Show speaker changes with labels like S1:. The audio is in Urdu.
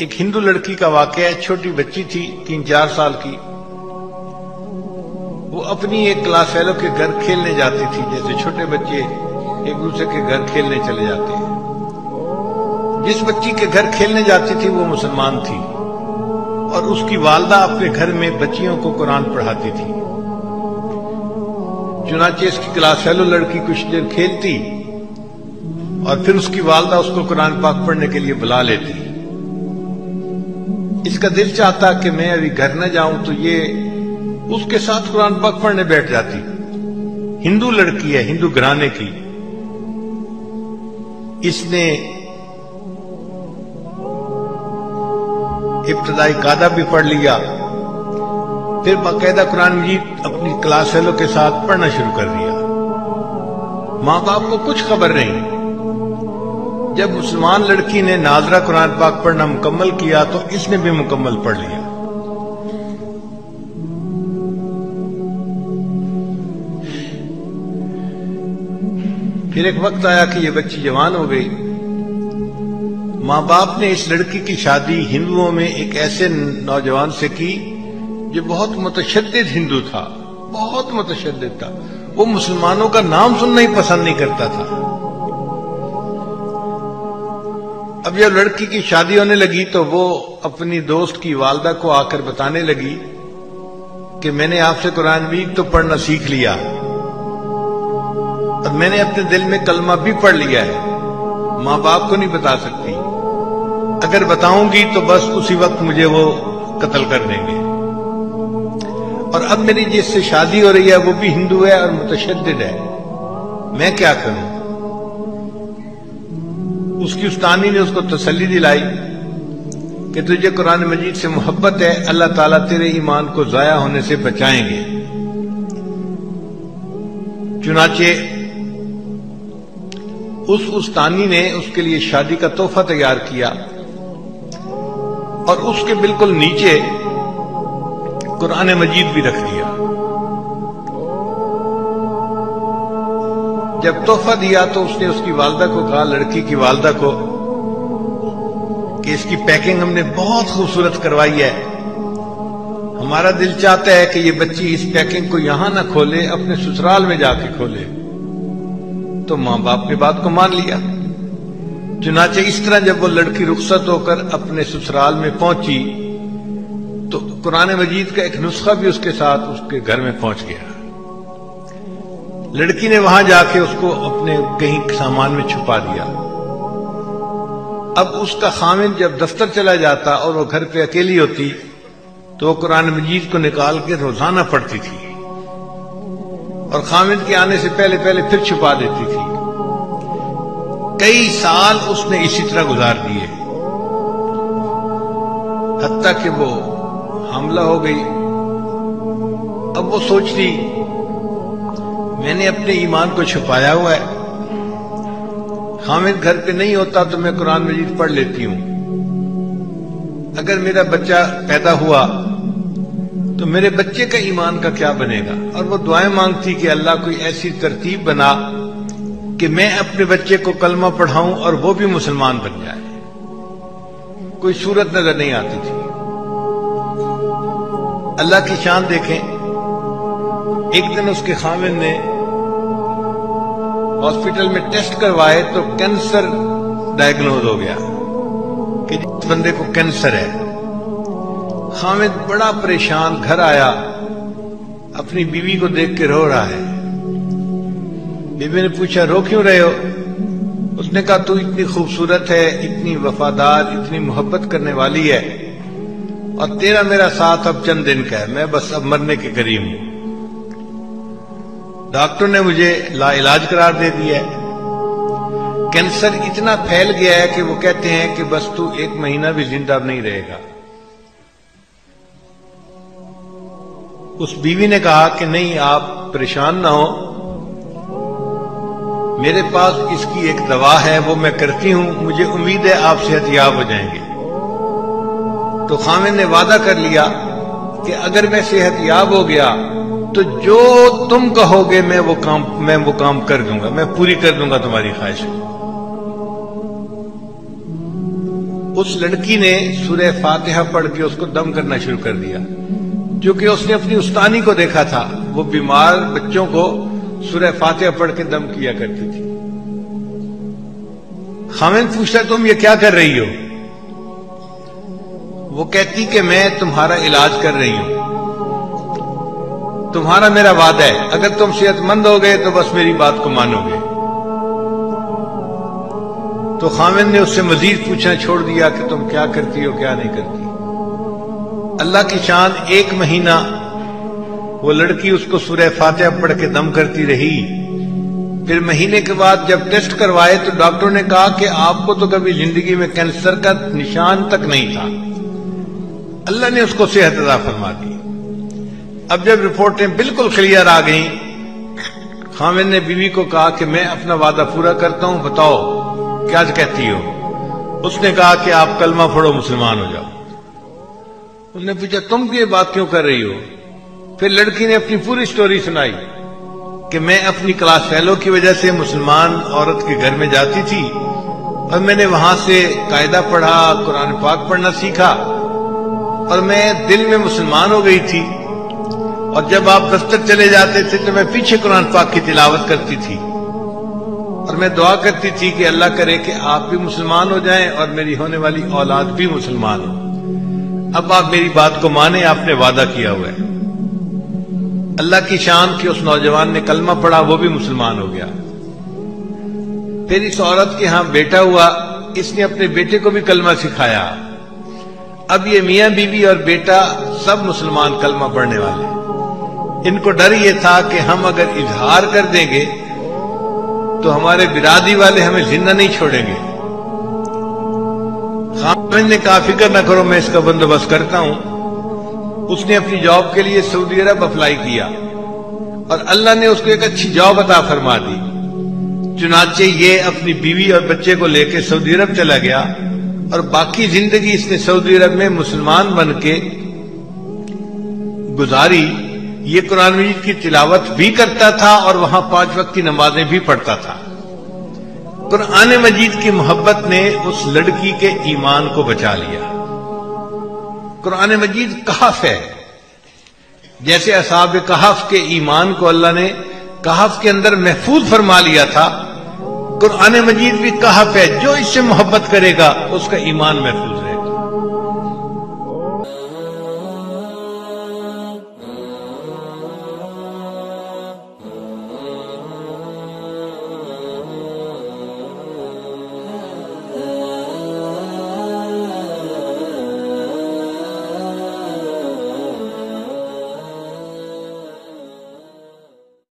S1: ایک ہندو لڑکی کا واقعہ ہے، چھوٹی بچی تھی 3-4 سال کی، وہ اپنی ایک کلاس فیلو کے گھر کھیلنے جاتی تھی، جیسے چھوٹے بچے ایک دوسرے کے گھر کھیلنے چلے جاتے ہیں۔ جس بچی کے گھر کھیلنے جاتی تھی وہ مسلمان تھی، اور اس کی والدہ اپنے گھر میں بچیوں کو قرآن پڑھاتی تھی۔ چنانچہ اس کی کلاس فیلو لڑکی کچھ دیر کھیلتی اور پھر اس کی والدہ اس کو قرآن پاک پڑھنے کے لیے بلا لیتی۔ اس کا دل چاہتا کہ میں ابھی گھر نہ جاؤں تو یہ اس کے ساتھ قرآن پاک پڑھنے بیٹھ جاتی۔ ہندو لڑکی ہے، ہندو گھرانے کی، اس نے ابتدائی قاعدہ بھی پڑھ لیا، پھر باقاعدہ قرآن مجید اپنی کلاس فیلو کے ساتھ پڑھنا شروع کر دیا۔ ماں باپ کو کچھ خبر نہیں۔ جب مسلمان لڑکی نے ناظرہ قرآن پاک پڑھنا مکمل کیا تو اس نے بھی مکمل پڑھ لیا۔ پھر ایک وقت آیا کہ یہ بچی جوان ہو گئی۔ ماں باپ نے اس لڑکی کی شادی ہندوؤں میں ایک ایسے نوجوان سے کی جو بہت متشدد ہندو تھا، بہت متشدد تھا، وہ مسلمانوں کا نام سننا ہی پسند نہیں کرتا تھا۔ اب جب لڑکی کی شادی ہونے لگی تو وہ اپنی دوست کی والدہ کو آ کر بتانے لگی کہ میں نے آپ سے قرآن مجید تو پڑھنا سیکھ لیا اور میں نے اپنے دل میں کلمہ بھی پڑھ لیا ہے، ماں باپ کو نہیں بتا سکتی، اگر بتاؤں گی تو بس اسی وقت مجھے وہ قتل کر دیں گے، اور اب میری جس سے شادی ہو رہی ہے وہ بھی ہندو ہے اور متشدد ہے، میں کیا کروں؟ اس کی استانی نے اس کو تسلی دلائی کہ تجھے قرآن مجید سے محبت ہے، اللہ تعالیٰ تیرے ایمان کو ضائع ہونے سے بچائیں گے۔ چنانچہ اس استانی نے اس کے لیے شادی کا تحفہ تیار کیا اور اس کے بالکل نیچے قرآن مجید بھی رکھ دیا۔ جب تحفہ دیا تو اس نے اس کی والدہ کو کہا، لڑکی کی والدہ کو، کہ اس کی پیکنگ ہم نے بہت خوبصورت کروائی ہے، ہمارا دل چاہتا ہے کہ یہ بچی اس پیکنگ کو یہاں نہ کھولے، اپنے سسرال میں جا کے کھولے۔ تو ماں باپ نے بات کو مان لیا۔ چنانچہ اس طرح جب وہ لڑکی رخصت ہو کر اپنے سسرال میں پہنچی تو قرآن مجید کا ایک نسخہ بھی اس کے ساتھ اس کے گھر میں پہنچ گیا۔ لڑکی نے وہاں جا کے اس کو اپنے کہیں سامان میں چھپا دیا۔ اب اس کا خامن جب دفتر چلا جاتا اور وہ گھر پہ اکیلی ہوتی تو وہ قرآن مجید کو نکال کے روزانہ پڑھتی تھی اور خامن کے آنے سے پہلے پھر چھپا دیتی تھی۔ کئی سال اس نے اسی طرح گزار دیے، حتیٰ کہ وہ حاملہ ہو گئی۔ اب وہ سوچتی میں نے اپنے ایمان کو چھپایا ہوا ہے، خامد گھر پہ نہیں ہوتا تو میں قرآن مجید پڑھ لیتی ہوں، اگر میرا بچہ پیدا ہوا تو میرے بچے کا ایمان کا کیا بنے گا؟ اور وہ دعائیں مانگتی کہ اللہ کوئی ایسی ترتیب بنا کہ میں اپنے بچے کو کلمہ پڑھاؤں اور وہ بھی مسلمان بن جائے۔ کوئی صورت نظر نہیں آتی تھی۔ اللہ کی شان دیکھیں، ایک دن اس کے خامن نے ہاسپٹل میں ٹیسٹ کروائے تو کینسر ڈائیگنوز ہو گیا کہ اس بندے کو کینسر ہے۔ خامد بڑا پریشان گھر آیا، اپنی بیوی کو دیکھ کے رو رہا ہے۔ بیوی نے پوچھا رو کیوں رہے ہو؟ اس نے کہا تو اتنی خوبصورت ہے، اتنی وفادار، اتنی محبت کرنے والی ہے، اور تیرا میرا ساتھ اب چند دن کا ہے، میں بس اب مرنے کے قریب ہوں۔ ڈاکٹر نے مجھے لا علاج قرار دے دیا ہے، کینسر اتنا پھیل گیا ہے کہ وہ کہتے ہیں کہ بس تو 1 مہینہ بھی زندہ نہیں رہے گا۔ اس بیوی نے کہا کہ نہیں، آپ پریشان نہ ہو، میرے پاس اس کی ایک دوا ہے، وہ میں کرتی ہوں، مجھے امید ہے آپ صحت یاب ہو جائیں گے۔ تو خامد نے وعدہ کر لیا کہ اگر میں صحت یاب ہو گیا تو جو تم کہو گے میں وہ کام کر دوں گا، میں پوری کر دوں گا تمہاری خواہش کو۔ اس لڑکی نے سورہ فاتحہ پڑھ کے اس کو دم کرنا شروع کر دیا، کیونکہ اس نے اپنی استانی کو دیکھا تھا، وہ بیمار بچوں کو سورہ فاتحہ پڑھ کے دم کیا کرتی تھی۔ خاوند پوچھتا تم یہ کیا کر رہی ہو؟ وہ کہتی کہ میں تمہارا علاج کر رہی ہوں، تمہارا میرا وعدہ ہے، اگر تم صحت مند ہو گئے تو بس میری بات کو مانو گے۔ تو خاوند نے اس سے مزید پوچھنا چھوڑ دیا کہ تم کیا کرتی ہو کیا نہیں کرتی۔ اللہ کی شان، 1 مہینہ وہ لڑکی اس کو سورہ فاتحہ پڑھ کے دم کرتی رہی۔ پھر مہینے کے بعد جب ٹیسٹ کروائے تو ڈاکٹر نے کہا کہ آپ کو تو کبھی زندگی میں کینسر کا نشان تک نہیں تھا۔ اللہ نے اس کو صحت عطا فرما دی۔ اب جب رپورٹیں بالکل کلیئر آ گئیں، خاوند نے بیوی کو کہا کہ میں اپنا وعدہ پورا کرتا ہوں، بتاؤ کیا کہتی ہو؟ اس نے کہا کہ آپ کلمہ پڑھو، مسلمان ہو جاؤ۔ اس نے پوچھا تم یہ بات کیوں کر رہی ہو؟ پھر لڑکی نے اپنی پوری سٹوری سنائی کہ میں اپنی کلاس فیلو کی وجہ سے مسلمان عورت کے گھر میں جاتی تھی اور میں نے وہاں سے قاعدہ پڑھا، قرآن پاک پڑھنا سیکھا اور میں دل میں مسلمان ہو گئی تھی، اور جب آپ دفتر چلے جاتے تھے تو میں پیچھے قرآن پاک کی تلاوت کرتی تھی اور میں دعا کرتی تھی کہ اللہ کرے کہ آپ بھی مسلمان ہو جائیں اور میری ہونے والی اولاد بھی مسلمان ہو۔ اب آپ میری بات کو مانیں، آپ نے وعدہ کیا ہوا ہے۔ اللہ کی شان کہ اس نوجوان نے کلمہ پڑھا، وہ بھی مسلمان ہو گیا۔ پھر اس عورت کے ہاں بیٹا ہوا، اس نے اپنے بیٹے کو بھی کلمہ سکھایا۔ اب یہ میاں بیوی اور بیٹا سب مسلمان کلمہ پڑھنے والے۔ ان کو ڈر یہ تھا کہ ہم اگر اظہار کر دیں گے تو ہمارے برادری والے ہمیں زندہ نہیں چھوڑیں گے۔ خاوند نے کہا فکر نہ کرو، میں اس کا بندوبست کرتا ہوں۔ اس نے اپنی جاب کے لیے سعودی عرب اپلائی کیا اور اللہ نے اس کو ایک اچھی جاب عطا فرما دی۔ چنانچہ یہ اپنی بیوی اور بچے کو لے کے سعودی عرب چلا گیا اور باقی زندگی اس نے سعودی عرب میں مسلمان بن کے گزاری۔ یہ قرآن مجید کی تلاوت بھی کرتا تھا اور وہاں 5 وقت کی نمازیں بھی پڑھتا تھا۔ قرآن مجید کی محبت نے اس لڑکی کے ایمان کو بچا لیا۔ قرآن مجید کہف ہے، جیسے اصحاب کہف کے ایمان کو اللہ نے کہف کے اندر محفوظ فرما لیا تھا، قرآن مجید بھی کہف ہے، جو اس سے محبت کرے گا اس کا ایمان محفوظ